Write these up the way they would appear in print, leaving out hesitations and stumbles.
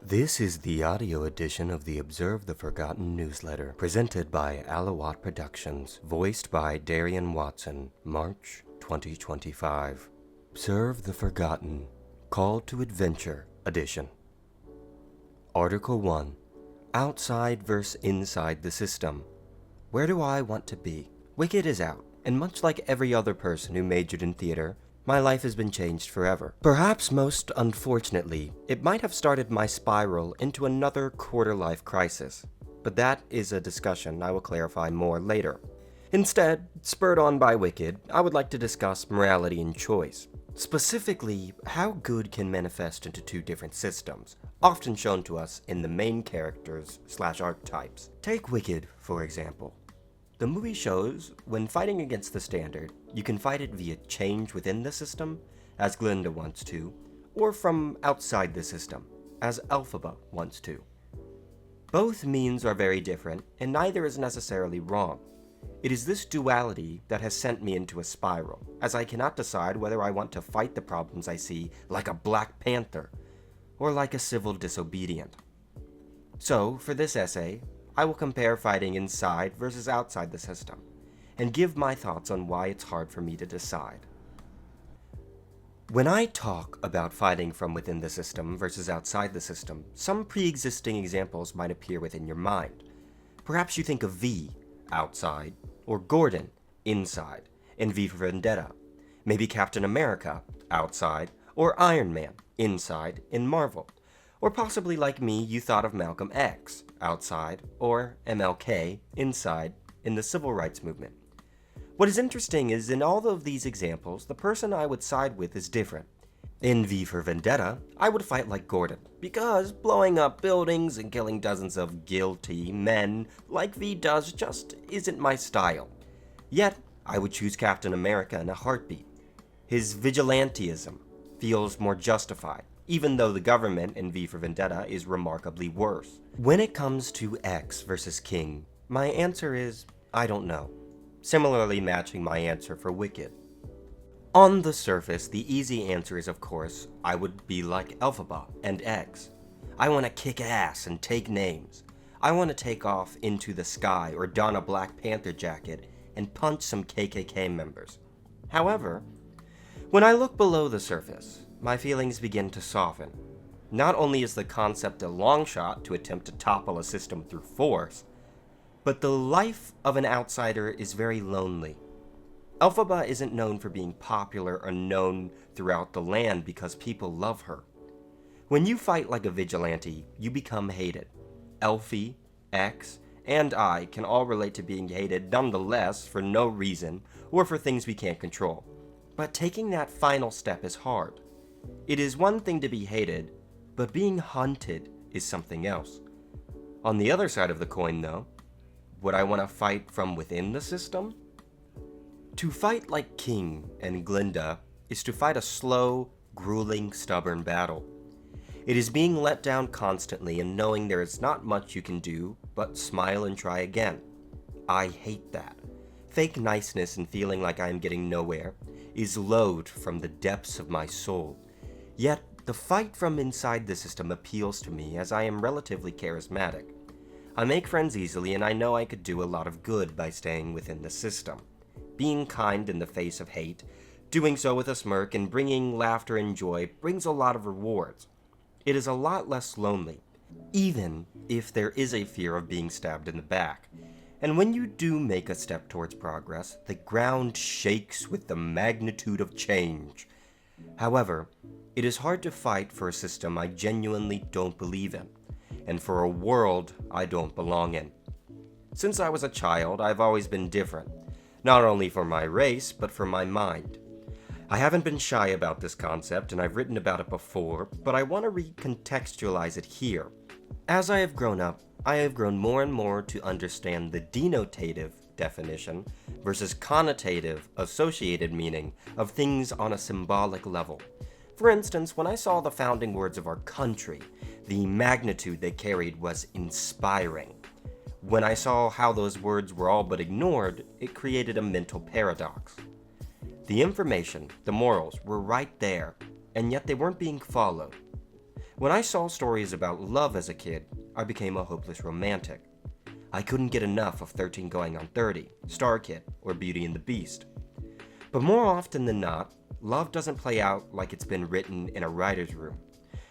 This is the audio edition of the Observe the Forgotten newsletter, presented by Alawat Productions, voiced by Darian Watson, March 2025. Observe the Forgotten, Call to Adventure edition. Article 1. Outside versus inside the system. Where do I want to be? Wicked is out, and much like every other person who majored in theater, my life has been changed forever. Perhaps most unfortunately, it might have started my spiral into another quarter-life crisis, but that is a discussion I will clarify more later. Instead, spurred on by Wicked, I would like to discuss morality and choice. Specifically, how good can manifest into two different systems, often shown to us in the main characters/archetypes. Take Wicked, for example. The movie shows, when fighting against the standard, you can fight it via change within the system, as Glinda wants to, or from outside the system, as Elphaba wants to. Both means are very different, and neither is necessarily wrong. It is this duality that has sent me into a spiral, as I cannot decide whether I want to fight the problems I see like a Black Panther, or like a civil disobedient. So, for this essay, I will compare fighting inside versus outside the system, and give my thoughts on why it's hard for me to decide. When I talk about fighting from within the system versus outside the system, some pre-existing examples might appear within your mind. Perhaps you think of V, outside, or Gordon, inside, in V for Vendetta. Maybe Captain America, outside, or Iron Man, inside, in Marvel. Or possibly like me, you thought of Malcolm X, outside, or MLK, inside, in the civil rights movement. What is interesting is in all of these examples, the person I would side with is different. In V for Vendetta, I would fight like Gordon, because blowing up buildings and killing dozens of guilty men like V does just isn't my style. Yet, I would choose Captain America in a heartbeat. His vigilantism feels more justified, even though the government in V for Vendetta is remarkably worse. When it comes to X versus King, my answer is, I don't know, similarly matching my answer for Wicked. On the surface, the easy answer is of course, I would be like Elphaba and X. I want to kick ass and take names. I want to take off into the sky or don a Black Panther jacket and punch some KKK members. However, when I look below the surface, my feelings begin to soften. Not only is the concept a long shot to attempt to topple a system through force, but the life of an outsider is very lonely. Elphaba isn't known for being popular or known throughout the land because people love her. When you fight like a vigilante, you become hated. Elfie, X, and I can all relate to being hated nonetheless for no reason or for things we can't control. But taking that final step is hard. It is one thing to be hated, but being hunted is something else. On the other side of the coin, though, would I want to fight from within the system? To fight like King and Glinda is to fight a slow, grueling, stubborn battle. It is being let down constantly and knowing there is not much you can do but smile and try again. I hate that. Fake niceness and feeling like I am getting nowhere is loathed from the depths of my soul. Yet, the fight from inside the system appeals to me as I am relatively charismatic. I make friends easily and I know I could do a lot of good by staying within the system. Being kind in the face of hate, doing so with a smirk, and bringing laughter and joy brings a lot of rewards. It is a lot less lonely, even if there is a fear of being stabbed in the back. And when you do make a step towards progress, the ground shakes with the magnitude of change. However, it is hard to fight for a system I genuinely don't believe in, and for a world I don't belong in. Since I was a child, I've always been different, not only for my race, but for my mind. I haven't been shy about this concept, and I've written about it before, but I want to recontextualize it here. As I have grown up, I have grown more and more to understand the denotative definition versus connotative, associated meaning of things on a symbolic level. For instance, when I saw the founding words of our country, the magnitude they carried was inspiring. When I saw how those words were all but ignored, it created a mental paradox. The information, the morals, were right there, and yet they weren't being followed. When I saw stories about love as a kid, I became a hopeless romantic. I couldn't get enough of 13 Going on 30, Star Kid, or Beauty and the Beast. But more often than not, love doesn't play out like it's been written in a writer's room,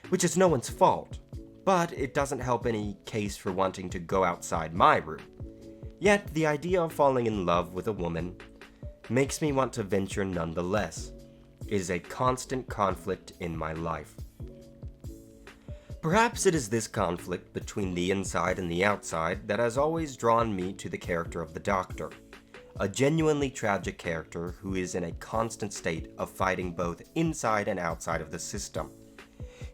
which is no one's fault, but it doesn't help any case for wanting to go outside my room. Yet, the idea of falling in love with a woman makes me want to venture nonetheless. It is a constant conflict in my life. Perhaps it is this conflict between the inside and the outside that has always drawn me to the character of the Doctor, a genuinely tragic character who is in a constant state of fighting both inside and outside of the system.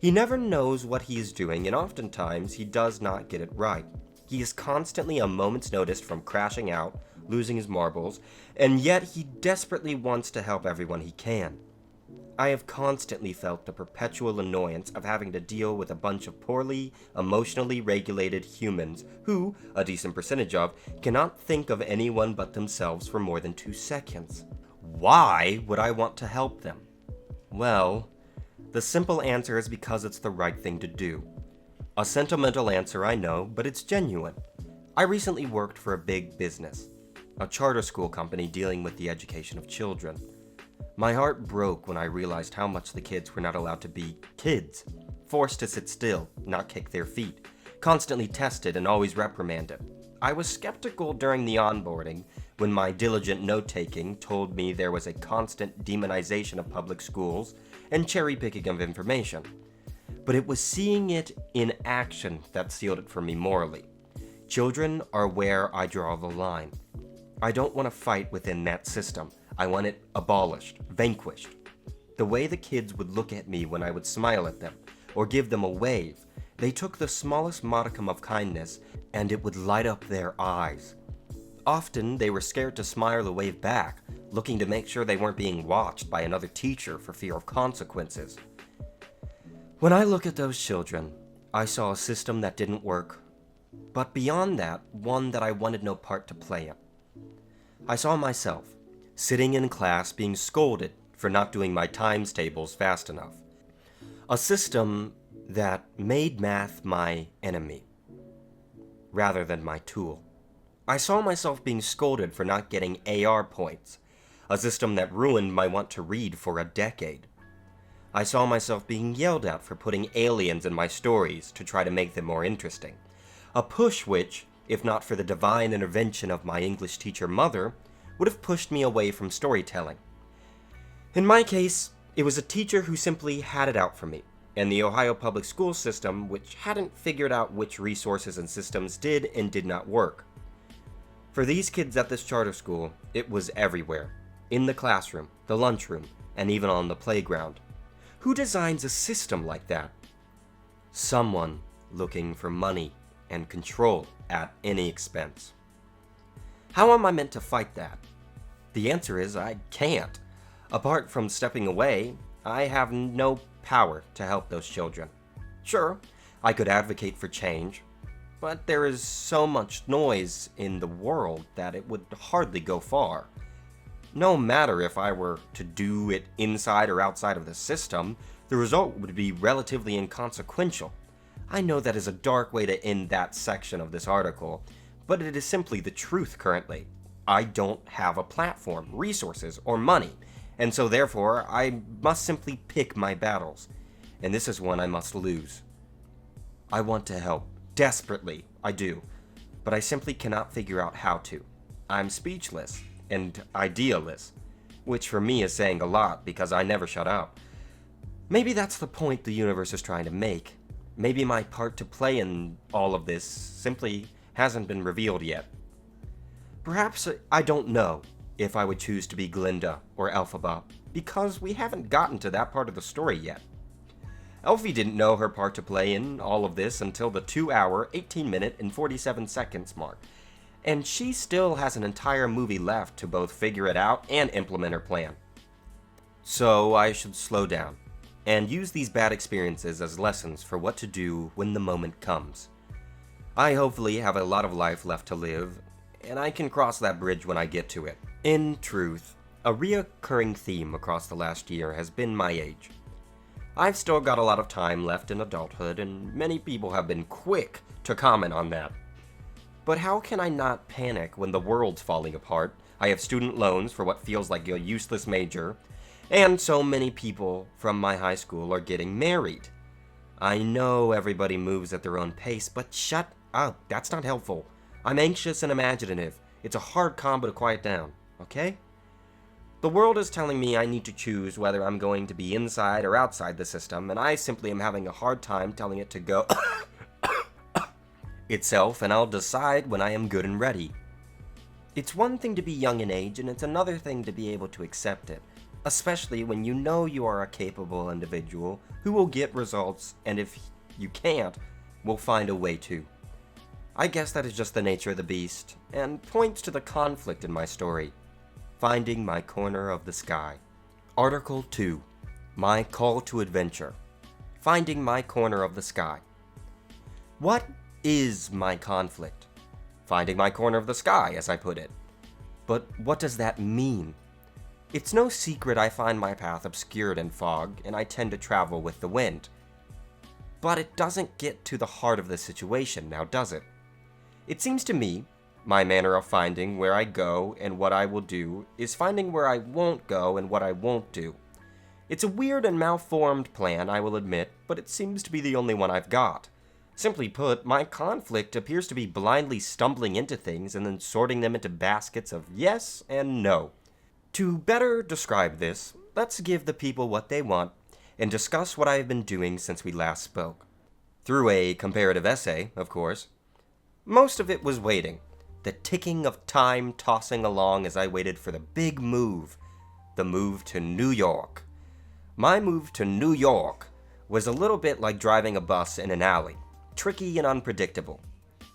He never knows what he is doing, and oftentimes he does not get it right. He is constantly a moment's notice from crashing out, losing his marbles, and yet he desperately wants to help everyone he can. I have constantly felt the perpetual annoyance of having to deal with a bunch of poorly, emotionally regulated humans who, a decent percentage of, cannot think of anyone but themselves for more than 2 seconds. Why would I want to help them? Well, the simple answer is because it's the right thing to do. A sentimental answer, I know, but it's genuine. I recently worked for a big business, a charter school company dealing with the education of children. My heart broke when I realized how much the kids were not allowed to be kids, forced to sit still, not kick their feet, constantly tested and always reprimanded. I was skeptical during the onboarding when my diligent note-taking told me there was a constant demonization of public schools and cherry-picking of information. But it was seeing it in action that sealed it for me morally. Children are where I draw the line. I don't want to fight within that system. I want it abolished, vanquished. The way the kids would look at me when I would smile at them, or give them a wave, they took the smallest modicum of kindness, and it would light up their eyes. Often, they were scared to smile or wave back, looking to make sure they weren't being watched by another teacher for fear of consequences. When I look at those children, I saw a system that didn't work, but beyond that, one that I wanted no part to play in. I saw myself, sitting in class being scolded for not doing my times tables fast enough. A system that made math my enemy, rather than my tool. I saw myself being scolded for not getting AR points, a system that ruined my want to read for a decade. I saw myself being yelled at for putting aliens in my stories to try to make them more interesting, a push which, if not for the divine intervention of my English teacher mother, would have pushed me away from storytelling. In my case, it was a teacher who simply had it out for me, and the Ohio public school system which hadn't figured out which resources and systems did and did not work. For these kids at this charter school, it was everywhere. In the classroom, the lunchroom, and even on the playground. Who designs a system like that? Someone looking for money and control at any expense. How am I meant to fight that? The answer is I can't. Apart from stepping away, I have no power to help those children. Sure, I could advocate for change, but there is so much noise in the world that it would hardly go far. No matter if I were to do it inside or outside of the system, the result would be relatively inconsequential. I know that is a dark way to end that section of this article, but it is simply the truth currently. I don't have a platform, resources, or money, and so therefore I must simply pick my battles, and this is one I must lose. I want to help, desperately, I do, but I simply cannot figure out how to. I'm speechless and idealist, which for me is saying a lot because I never shut up. Maybe that's the point the universe is trying to make. Maybe my part to play in all of this simply hasn't been revealed yet. Perhaps I don't know if I would choose to be Glinda or Elphaba, because we haven't gotten to that part of the story yet. Elfie didn't know her part to play in all of this until the 2-hour, 18-minute, and 47 seconds mark, and she still has an entire movie left to both figure it out and implement her plan. So I should slow down, and use these bad experiences as lessons for what to do when the moment comes. I hopefully have a lot of life left to live, and I can cross that bridge when I get to it. In truth, a reoccurring theme across the last year has been my age. I've still got a lot of time left in adulthood, and many people have been quick to comment on that. But how can I not panic when the world's falling apart? I have student loans for what feels like a useless major, and so many people from my high school are getting married. I know everybody moves at their own pace, but shut up. That's not helpful. I'm anxious and imaginative. It's a hard combo to quiet down, okay? The world is telling me I need to choose whether I'm going to be inside or outside the system, and I simply am having a hard time telling it to go itself, and I'll decide when I am good and ready. It's one thing to be young in age, and it's another thing to be able to accept it, especially when you know you are a capable individual who will get results, and if you can't, will find a way to. I guess that is just the nature of the beast, and points to the conflict in my story. Finding my corner of the sky. Article 2. My call to adventure. Finding my corner of the sky. What is my conflict? Finding my corner of the sky, as I put it. But what does that mean? It's no secret I find my path obscured in fog, and I tend to travel with the wind. But it doesn't get to the heart of the situation, now does it? It seems to me, my manner of finding where I go and what I will do is finding where I won't go and what I won't do. It's a weird and malformed plan, I will admit, but it seems to be the only one I've got. Simply put, my conflict appears to be blindly stumbling into things and then sorting them into baskets of yes and no. To better describe this, let's give the people what they want and discuss what I have been doing since we last spoke. Through a comparative essay, of course. Most of it was waiting. The ticking of time tossing along as I waited for the big move. The move to New York. My move to New York was a little bit like driving a bus in an alley. Tricky and unpredictable.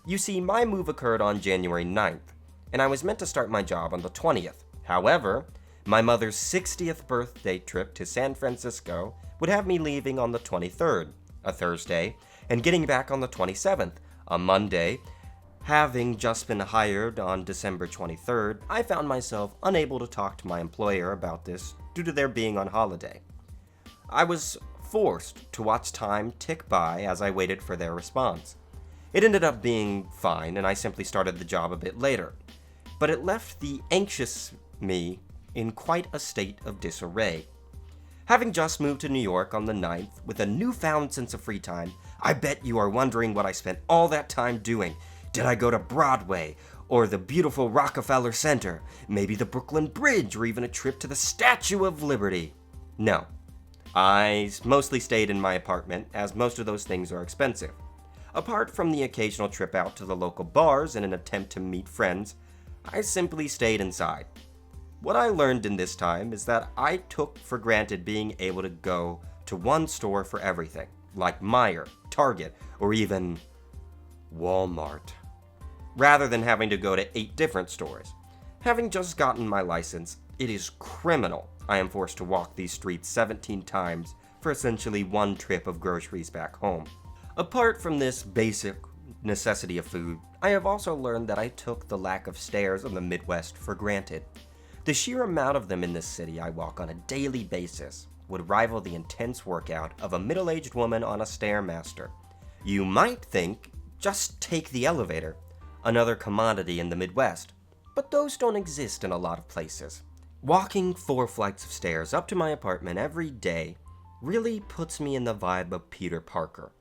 You see, my move occurred on January 9th, and I was meant to start my job on the 20th. However, my mother's 60th birthday trip to San Francisco would have me leaving on the 23rd, a Thursday, and getting back on the 27th, a Monday. Having just been hired on December 23rd, I found myself unable to talk to my employer about this due to their being on holiday. I was forced to watch time tick by as I waited for their response. It ended up being fine, and I simply started the job a bit later. But it left the anxious me in quite a state of disarray. Having just moved to New York on the 9th with a newfound sense of free time, I bet you are wondering what I spent all that time doing. Did I go to Broadway, or the beautiful Rockefeller Center, maybe the Brooklyn Bridge, or even a trip to the Statue of Liberty? No. I mostly stayed in my apartment, as most of those things are expensive. Apart from the occasional trip out to the local bars in an attempt to meet friends, I simply stayed inside. What I learned in this time is that I took for granted being able to go to one store for everything, like Meijer, Target, or even Walmart, rather than having to go to 8 different stores. Having just gotten my license, it is criminal I am forced to walk these streets 17 times for essentially one trip of groceries back home. Apart from this basic necessity of food, I have also learned that I took the lack of stairs in the Midwest for granted. The sheer amount of them in this city I walk on a daily basis would rival the intense workout of a middle-aged woman on a Stairmaster. You might think, just take the elevator, another commodity in the Midwest, but those don't exist in a lot of places. Walking 4 flights of stairs up to my apartment every day really puts me in the vibe of Peter Parker.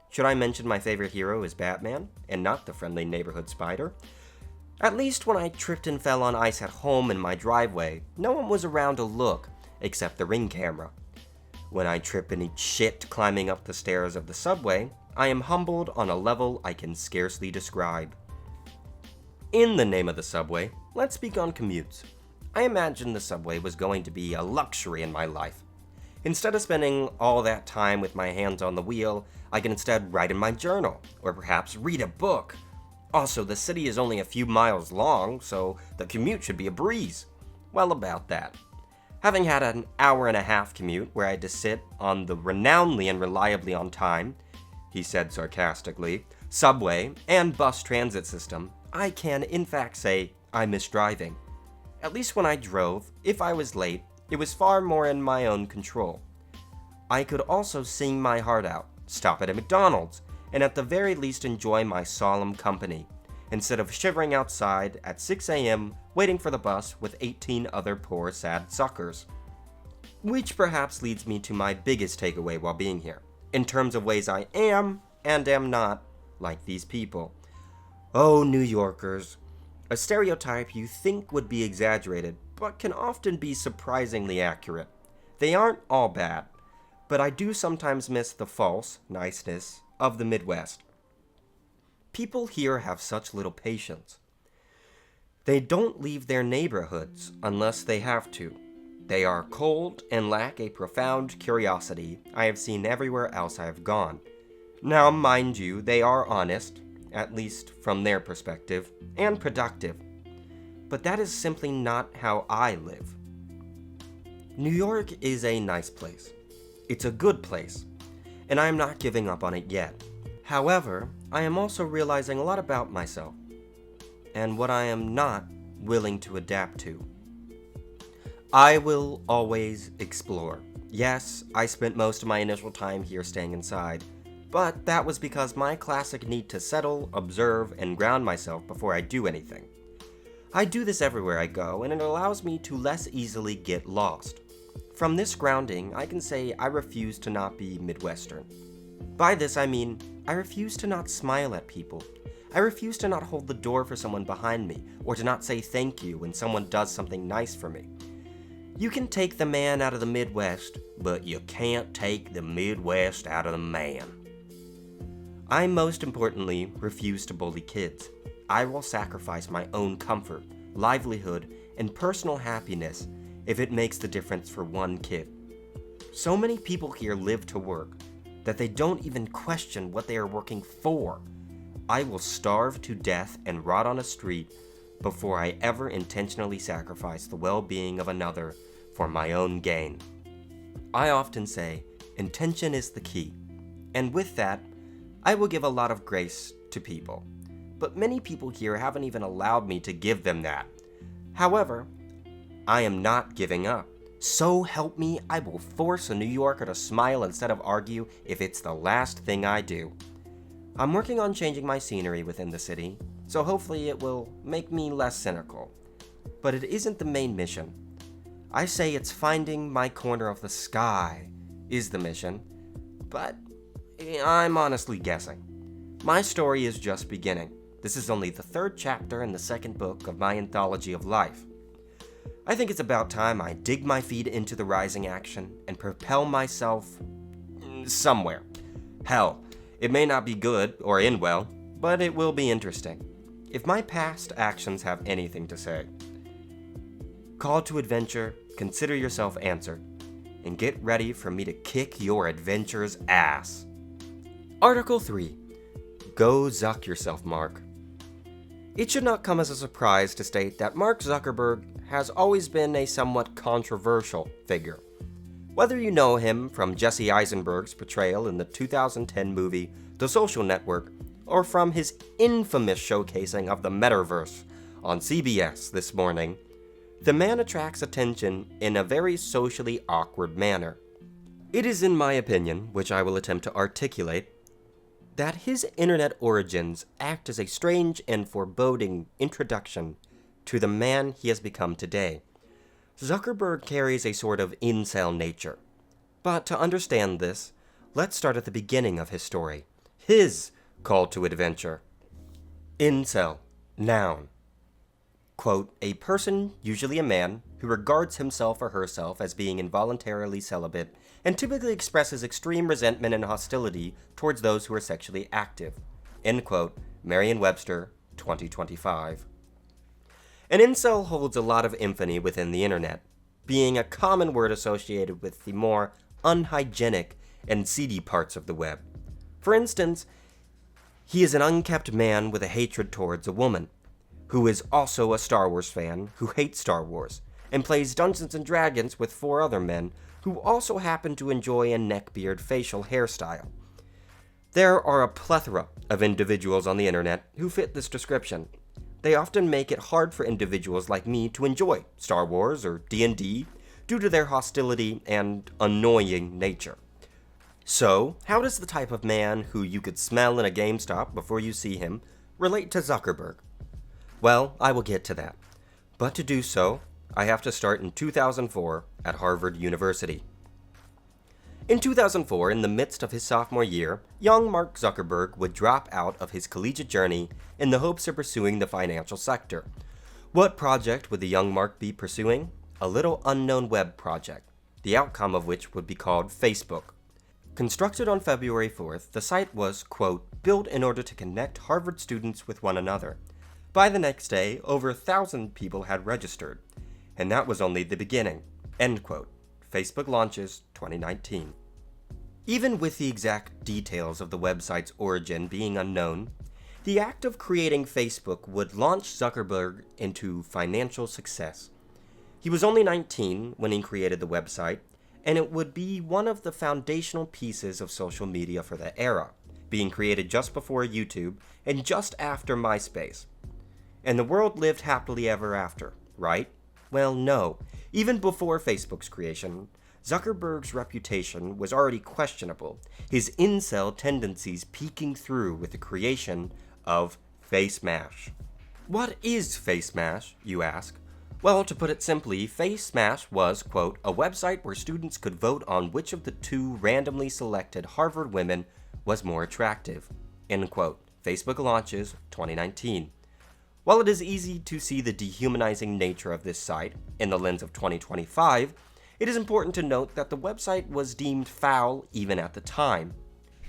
Should I mention my favorite hero is Batman, and not the friendly neighborhood spider? At least when I tripped and fell on ice at home in my driveway, no one was around to look, except the Ring camera. When I trip and eat shit climbing up the stairs of the subway, I am humbled on a level I can scarcely describe. In the name of the subway, let's speak on commutes. I imagined the subway was going to be a luxury in my life. Instead of spending all that time with my hands on the wheel, I can instead write in my journal, or perhaps read a book. Also, the city is only a few miles long, so the commute should be a breeze. Well, about that. Having had an hour-and-a-half commute where I had to sit on the renownedly and reliably on time, he said sarcastically, subway and bus transit system, I can in fact say I miss driving. At least when I drove, if I was late, it was far more in my own control. I could also sing my heart out, stop at a McDonald's, and at the very least enjoy my solemn company, instead of shivering outside at 6 a.m. waiting for the bus with 18 other poor, sad suckers. Which perhaps leads me to my biggest takeaway while being here, in terms of ways I am and am not like these people. Oh, New Yorkers. A stereotype you think would be exaggerated, but can often be surprisingly accurate. They aren't all bad, but I do sometimes miss the false niceness of the Midwest. People here have such little patience. They don't leave their neighborhoods unless they have to. They are cold and lack a profound curiosity I have seen everywhere else I have gone. Now, mind you, they are honest, at least from their perspective, and productive. But that is simply not how I live. New York is a nice place. It's a good place, and I am not giving up on it yet. However, I am also realizing a lot about myself, and what I am not willing to adapt to. I will always explore. Yes, I spent most of my initial time here staying inside, but that was because my classic need to settle, observe, and ground myself before I do anything. I do this everywhere I go, and it allows me to less easily get lost. From this grounding, I can say I refuse to not be Midwestern. By this I mean, I refuse to not smile at people. I refuse to not hold the door for someone behind me, or to not say thank you when someone does something nice for me. You can take the man out of the Midwest, but you can't take the Midwest out of the man. I most importantly refuse to bully kids. I will sacrifice my own comfort, livelihood, and personal happiness if it makes the difference for one kid. So many people here live to work that they don't even question what they are working for. I will starve to death and rot on a street before I ever intentionally sacrifice the well-being of another for my own gain. I often say, intention is the key, and with that, I will give a lot of grace to people. But many people here haven't even allowed me to give them that. However, I am not giving up. So help me, I will force a New Yorker to smile instead of argue if it's the last thing I do. I'm working on changing my scenery within the city, so hopefully it will make me less cynical. But it isn't the main mission. I say it's finding my corner of the sky is the mission, but I'm honestly guessing. My story is just beginning. This is only the third chapter in the second book of my anthology of life. I think it's about time I dig my feet into the rising action and propel myself somewhere. Hell, it may not be good or end well, but it will be interesting. If my past actions have anything to say. Call to adventure, consider yourself answered, and get ready for me to kick your adventure's ass. Article 3. Go Zuck yourself, Mark. It should not come as a surprise to state that Mark Zuckerberg has always been a somewhat controversial figure. Whether you know him from Jesse Eisenberg's portrayal in the 2010 movie The Social Network, or from his infamous showcasing of the metaverse on CBS this morning, the man attracts attention in a very socially awkward manner. It is in my opinion, which I will attempt to articulate, that his internet origins act as a strange and foreboding introduction to the man he has become today. Zuckerberg carries a sort of incel nature. But to understand this, let's start at the beginning of his story, his call to adventure. Incel, noun. Quote, a person, usually a man, who regards himself or herself as being involuntarily celibate and typically expresses extreme resentment and hostility towards those who are sexually active. End quote, Merriam-Webster, 2025. An incel holds a lot of infamy within the internet, being a common word associated with the more unhygienic and seedy parts of the web. For instance, he is an unkept man with a hatred towards a woman, who is also a Star Wars fan who hates Star Wars, and plays Dungeons & Dragons with 4 other men who also happen to enjoy a neckbeard facial hairstyle. There are a plethora of individuals on the internet who fit this description. They often make it hard for individuals like me to enjoy Star Wars or D&D due to their hostility and annoying nature. So, how does the type of man who you could smell in a GameStop before you see him relate to Zuckerberg? Well, I will get to that. But to do so, I have to start in 2004 at Harvard University. In 2004, in the midst of his sophomore year, young Mark Zuckerberg would drop out of his collegiate journey in the hopes of pursuing the financial sector. What project would the young Mark be pursuing? A little unknown web project, the outcome of which would be called Facebook. Constructed on February 4th, the site was, quote, built in order to connect Harvard students with one another. By the next day, over 1,000 people had registered, and that was only the beginning, end quote. Facebook launches 2019. Even with the exact details of the website's origin being unknown, the act of creating Facebook would launch Zuckerberg into financial success. He was only 19 when he created the website, and it would be one of the foundational pieces of social media for the era, being created just before YouTube and just after MySpace. And the world lived happily ever after, right? Well, no. Even before Facebook's creation, Zuckerberg's reputation was already questionable, his incel tendencies peeking through with the creation of FaceMash. What is FaceMash, you ask? Well, to put it simply, FaceMash was, quote, a website where students could vote on which of the two randomly selected Harvard women was more attractive, end quote. Facebook launches 2019. While it is easy to see the dehumanizing nature of this site in the lens of 2025, it is important to note that the website was deemed foul even at the time.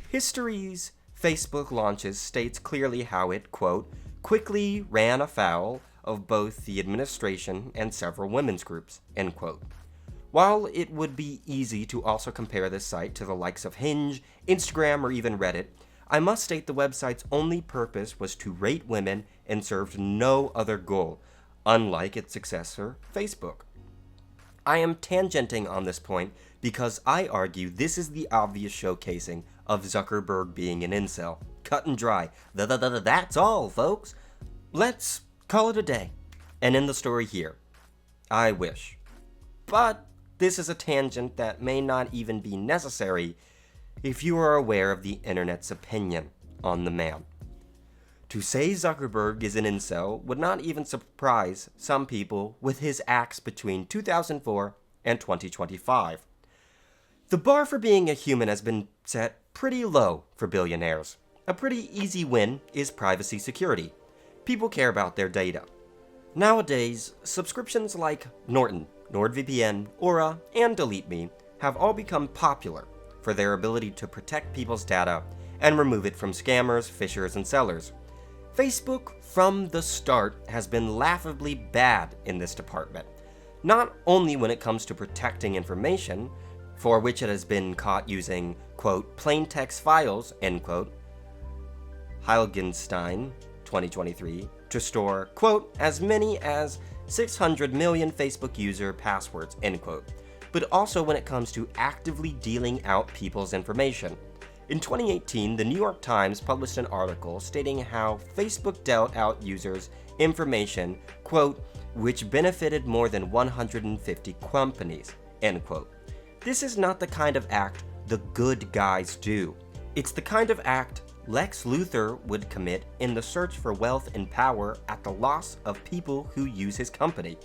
History's Facebook launches states clearly how it, quote, quickly ran afoul of both the administration and several women's groups, end quote. While it would be easy to also compare this site to the likes of Hinge, Instagram, or even Reddit, I must state the website's only purpose was to rate women and served no other goal, unlike its successor, Facebook. I am tangenting on this point because I argue this is the obvious showcasing of Zuckerberg being an incel. Cut and dry. That's all, folks. Let's call it a day and end the story here. I wish. But this is a tangent that may not even be necessary if you are aware of the internet's opinion on the man. To say Zuckerberg is an incel would not even surprise some people with his acts between 2004 and 2025. The bar for being a human has been set pretty low for billionaires. A pretty easy win is privacy security. People care about their data. Nowadays, subscriptions like Norton, NordVPN, Aura, and Delete Me have all become popular for their ability to protect people's data and remove it from scammers, phishers, and sellers. Facebook, from the start, has been laughably bad in this department, not only when it comes to protecting information, for which it has been caught using, quote, plain text files, end quote, Heilgenstein, 2023, to store, quote, as many as 600 million Facebook user passwords, end quote, but also when it comes to actively dealing out people's information. In 2018, the New York Times published an article stating how Facebook dealt out users information, quote, which benefited more than 150 companies, end quote. This is not the kind of act the good guys do. It's the kind of act Lex Luthor would commit in the search for wealth and power at the loss of people who use his company.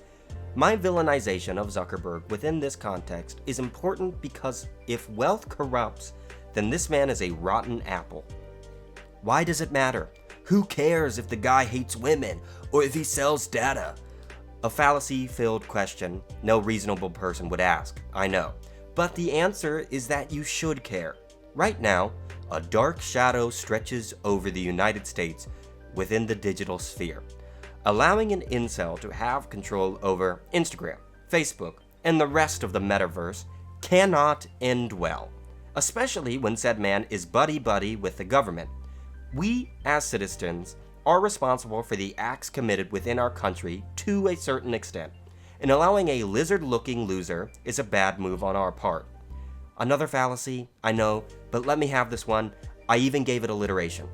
My villainization of Zuckerberg within this context is important because if wealth corrupts, then this man is a rotten apple. Why does it matter? Who cares if the guy hates women or if he sells data? A fallacy-filled question no reasonable person would ask, I know. But the answer is that you should care. Right now, a dark shadow stretches over the United States within the digital sphere, allowing an incel to have control over Instagram, Facebook, and the rest of the metaverse cannot end well, especially when said man is buddy-buddy with the government. We, as citizens, are responsible for the acts committed within our country to a certain extent, and allowing a lizard-looking loser is a bad move on our part. Another fallacy, I know, but let me have this one. I even gave it alliteration.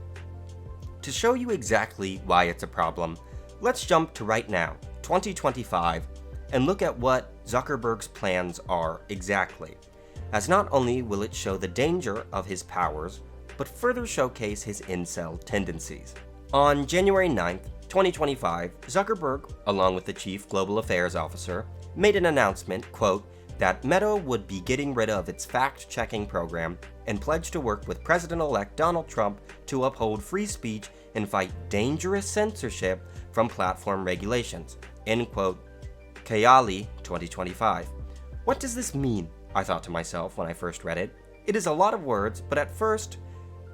To show you exactly why it's a problem, let's jump to right now, 2025, and look at what Zuckerberg's plans are exactly. as not only will it show the danger of his powers, but further showcase his incel tendencies. On January 9th, 2025, Zuckerberg, along with the Chief Global Affairs Officer, made an announcement, quote, that Meta would be getting rid of its fact-checking program and pledged to work with President-elect Donald Trump to uphold free speech and fight dangerous censorship from platform regulations, end quote. Kayali, 2025. What does this mean? I thought to myself when I first read it. It is a lot of words, but at first,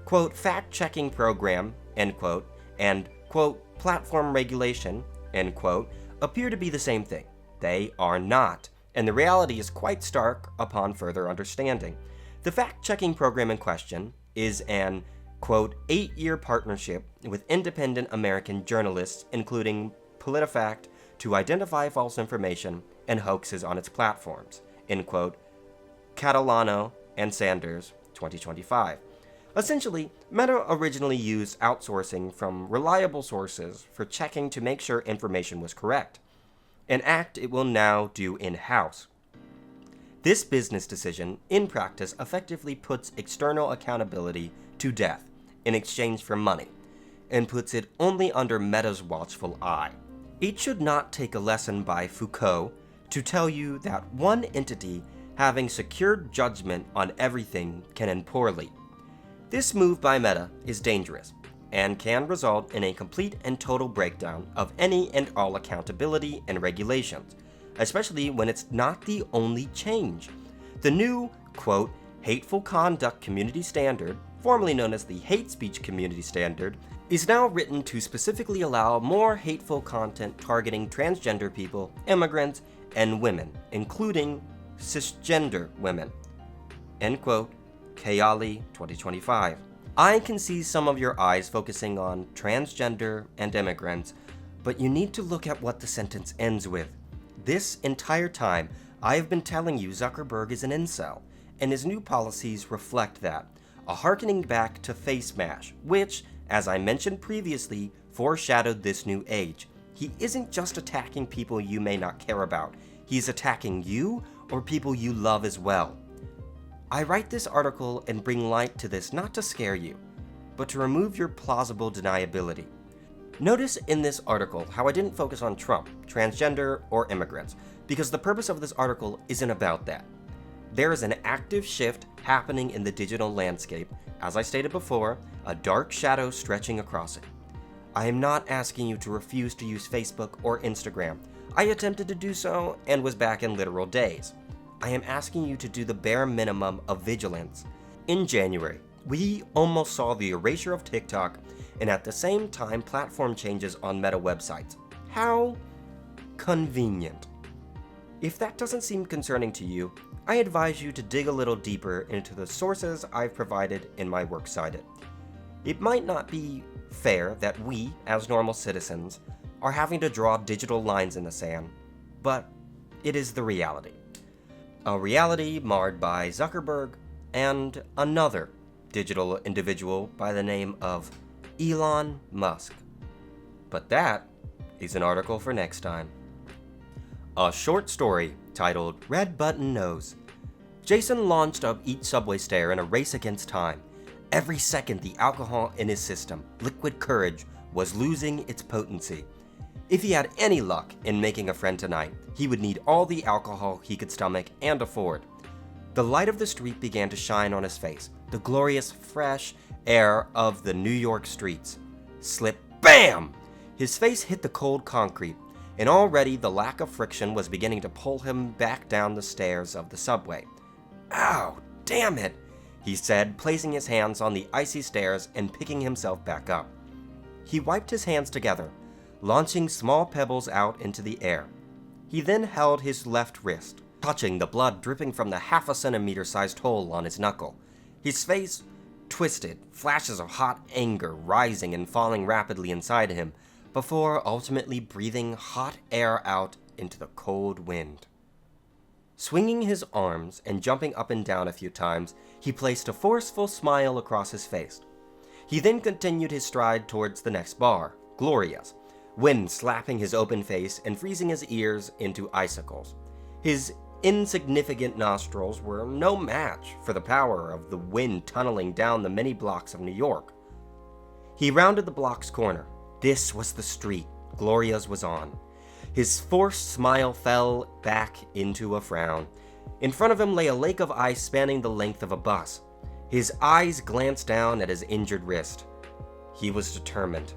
quote, fact-checking program, end quote, and, quote, platform regulation, end quote, appear to be the same thing. They are not, and the reality is quite stark upon further understanding. The fact-checking program in question is an, quote, 8-year partnership with independent American journalists, including PolitiFact, to identify false information and hoaxes on its platforms, end quote. Catalano and Sanders, 2025. Essentially, Meta originally used outsourcing from reliable sources for checking to make sure information was correct, an act it will now do in-house. This business decision, in practice, effectively puts external accountability to death in exchange for money, and puts it only under Meta's watchful eye. It should not take a lesson by Foucault to tell you that one entity having secured judgment on everything can end poorly. This move by Meta is dangerous, and can result in a complete and total breakdown of any and all accountability and regulations, especially when it's not the only change. The new, quote, hateful conduct community standard, formerly known as the hate speech community standard, is now written to specifically allow more hateful content targeting transgender people, immigrants, and women, including cisgender women, end quote. Kayali, 2025. I can see some of your eyes focusing on transgender and immigrants, but you need to look at what the sentence ends with. This entire time, I have been telling you Zuckerberg is an incel, and his new policies reflect that, a harkening back to face mash, which, as I mentioned previously, foreshadowed this new age. He isn't just attacking people you may not care about, he's attacking you or people you love as well. I write this article and bring light to this not to scare you, but to remove your plausible deniability. Notice in this article how I didn't focus on Trump, transgender, or immigrants, because the purpose of this article isn't about that. There is an active shift happening in the digital landscape, as I stated before, a dark shadow stretching across it. I am not asking you to refuse to use Facebook or Instagram. I attempted to do so and was back in literal days. I am asking you to do the bare minimum of vigilance. In January, we almost saw the erasure of TikTok and at the same time platform changes on Meta websites. How convenient. If that doesn't seem concerning to you, I advise you to dig a little deeper into the sources I've provided in my works cited. It might not be fair that we, as normal citizens, are having to draw digital lines in the sand, but it is the reality. A reality marred by Zuckerberg and another digital individual by the name of Elon Musk. But that is an article for next time. A short story titled Red Button Nose. Jason launched up each subway stair in a race against time. Every second the alcohol in his system, liquid courage, was losing its potency. If he had any luck in making a friend tonight, he would need all the alcohol he could stomach and afford. The light of the street began to shine on his face, the glorious, fresh air of the New York streets. Slip, BAM! His face hit the cold concrete, and already the lack of friction was beginning to pull him back down the stairs of the subway. Ow, damn it, he said, placing his hands on the icy stairs and picking himself back up. He wiped his hands together, launching small pebbles out into the air. He then held his left wrist, touching the blood dripping from the half a centimeter sized hole on his knuckle. His face twisted, flashes of hot anger rising and falling rapidly inside him, before ultimately breathing hot air out into the cold wind. Swinging his arms and jumping up and down a few times, he placed a forceful smile across his face. He then continued his stride towards the next bar, Gloria's, wind slapping his open face and freezing his ears into icicles. His insignificant nostrils were no match for the power of the wind tunneling down the many blocks of New York. He rounded the block's corner. This was the street Gloria's was on. His forced smile fell back into a frown. In front of him lay a lake of ice spanning the length of a bus. His eyes glanced down at his injured wrist. He was determined,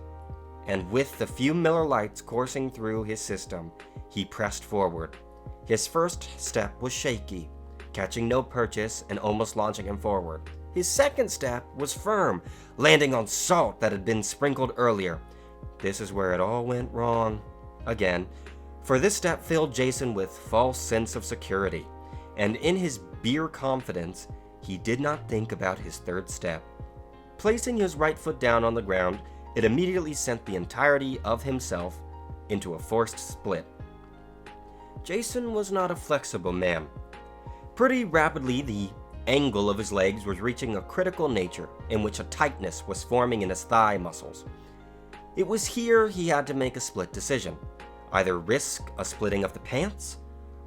and with the few Miller Lights coursing through his system, he pressed forward. His first step was shaky, catching no purchase and almost launching him forward. His second step was firm, landing on salt that had been sprinkled earlier. This is where it all went wrong. Again, for this step filled Jason with false sense of security, and in his beer confidence, he did not think about his third step. Placing his right foot down on the ground, it immediately sent the entirety of himself into a forced split. Jason was not a flexible man. Pretty rapidly, the angle of his legs was reaching a critical nature in which a tightness was forming in his thigh muscles. It was here he had to make a split decision. Either risk a splitting of the pants,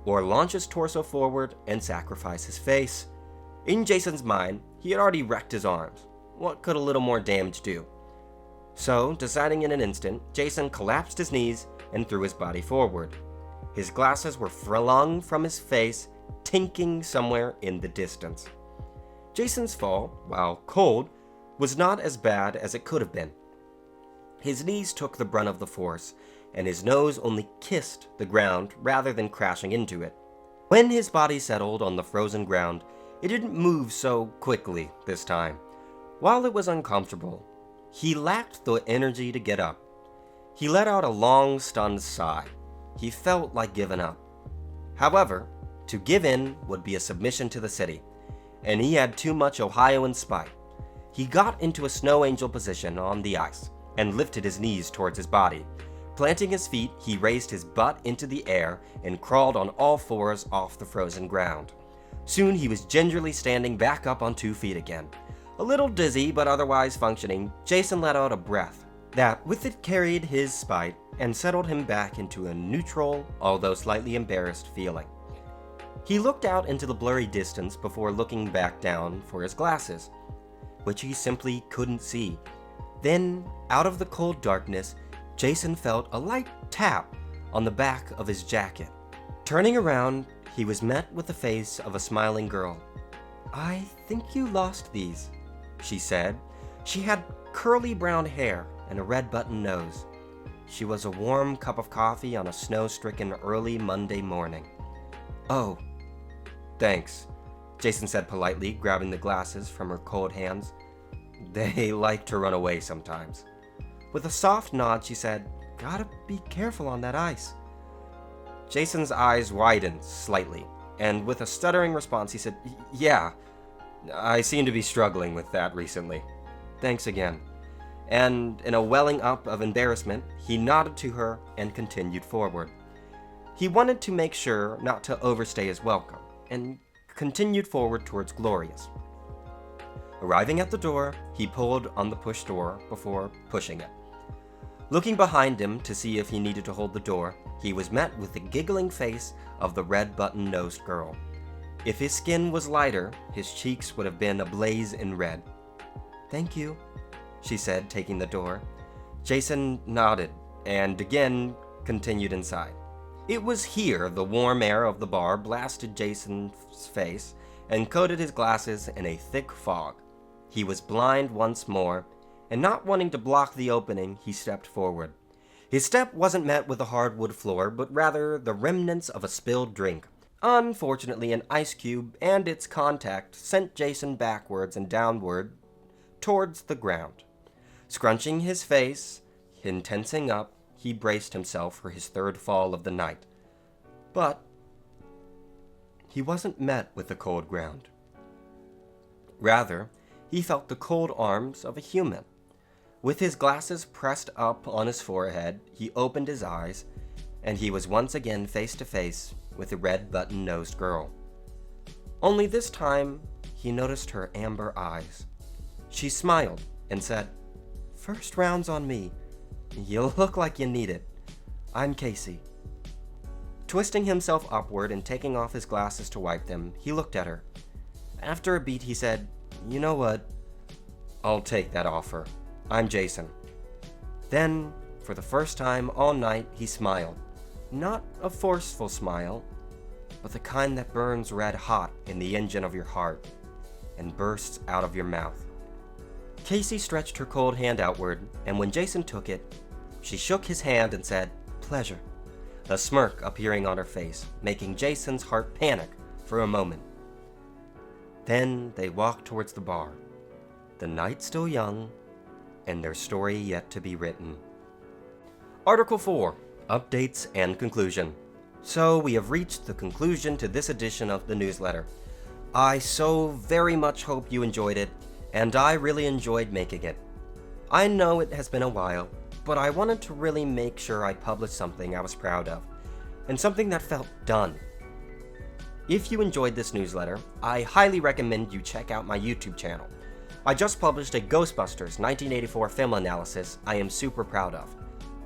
or launch his torso forward and sacrifice his face. In Jason's mind, he had already wrecked his arms. What could a little more damage do? So, deciding in an instant, Jason collapsed his knees and threw his body forward. His glasses were flung from his face, tinking somewhere in the distance. Jason's fall, while cold, was not as bad as it could have been. His knees took the brunt of the force, and his nose only kissed the ground rather than crashing into it. When his body settled on the frozen ground, it didn't move so quickly this time. While it was uncomfortable, he lacked the energy to get up. He let out a long, stunned sigh. He felt like giving up. However, to give in would be a submission to the city, and he had too much Ohioan spite. He got into a snow angel position on the ice and lifted his knees towards his body. Planting his feet, he raised his butt into the air and crawled on all fours off the frozen ground. Soon he was gingerly standing back up on 2 feet again. A little dizzy but otherwise functioning, Jason let out a breath that with it carried his spite and settled him back into a neutral, although slightly embarrassed feeling. He looked out into the blurry distance before looking back down for his glasses, which he simply couldn't see. Then, out of the cold darkness, Jason felt a light tap on the back of his jacket. Turning around, he was met with the face of a smiling girl. "I think you lost these," she said. She had curly brown hair and a red-button nose. She was a warm cup of coffee on a snow-stricken early Monday morning. "Oh, thanks," Jason said politely, grabbing the glasses from her cold hands. "They like to run away sometimes." With a soft nod, she said, "Gotta be careful on that ice." Jason's eyes widened slightly, and with a stuttering response, he said, "Yeah, I seem to be struggling with that recently. Thanks again." And in a welling up of embarrassment, he nodded to her and continued forward. He wanted to make sure not to overstay his welcome, and continued forward towards Gloria's. Arriving at the door, he pulled on the push door before pushing it. Looking behind him to see if he needed to hold the door, he was met with the giggling face of the red-button-nosed girl. If his skin was lighter, his cheeks would have been ablaze in red. "Thank you," she said, taking the door. Jason nodded, and again continued inside. It was here the warm air of the bar blasted Jason's face and coated his glasses in a thick fog. He was blind once more, and not wanting to block the opening, he stepped forward. His step wasn't met with a hardwood floor, but rather the remnants of a spilled drink. Unfortunately, an ice cube and its contact sent Jason backwards and downward towards the ground. Scrunching his face and tensing up, he braced himself for his third fall of the night. But he wasn't met with the cold ground. Rather, he felt the cold arms of a human. With his glasses pressed up on his forehead, he opened his eyes, and he was once again face to face with the red-button-nosed girl. Only this time, he noticed her amber eyes. She smiled and said, "First round's on me. You look like you need it. I'm Casey." Twisting himself upward and taking off his glasses to wipe them, he looked at her. After a beat, he said, "You know what? I'll take that offer. I'm Jason." Then, for the first time all night, he smiled. Not a forceful smile, but the kind that burns red hot in the engine of your heart and bursts out of your mouth. Casey stretched her cold hand outward, and when Jason took it, she shook his hand and said, "Pleasure," a smirk appearing on her face, making Jason's heart panic for a moment. Then they walked towards the bar, the night still young, and their story yet to be written. Article 4. Updates and Conclusion. So we have reached the conclusion to this edition of the newsletter. I so very much hope you enjoyed it, and I really enjoyed making it. I know it has been a while, but I wanted to really make sure I published something I was proud of, and something that felt done. If you enjoyed this newsletter, I highly recommend you check out my YouTube channel. I just published a Ghostbusters 1984 film analysis I am super proud of.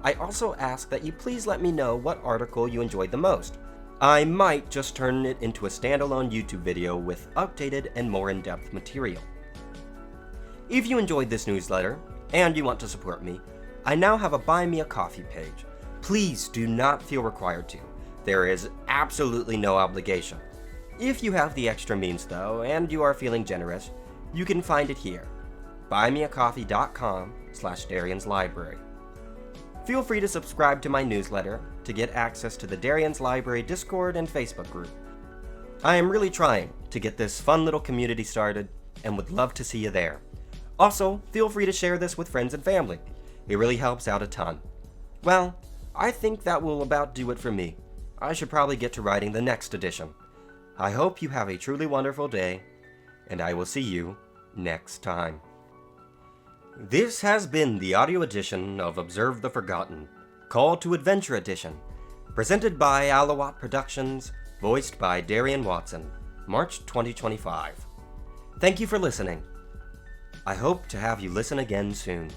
I also ask that you please let me know what article you enjoyed the most. I might just turn it into a standalone YouTube video with updated and more in-depth material. If you enjoyed this newsletter, and you want to support me, I now have a Buy Me a Coffee page. Please do not feel required to. There is absolutely no obligation. If you have the extra means though, and you are feeling generous, you can find it here. buymeacoffee.com/Darian's Library. Feel free to subscribe to my newsletter to get access to the Darian's Library Discord and Facebook group. I am really trying to get this fun little community started and would love to see you there. Also, feel free to share this with friends and family. It really helps out a ton. Well, I think that will about do it for me. I should probably get to writing the next edition. I hope you have a truly wonderful day, and I will see you next time. This has been the audio edition of Observe the Forgotten, Call to Adventure Edition, presented by Alawatt Productions, voiced by Darian Watson, March 2025. Thank you for listening. I hope to have you listen again soon.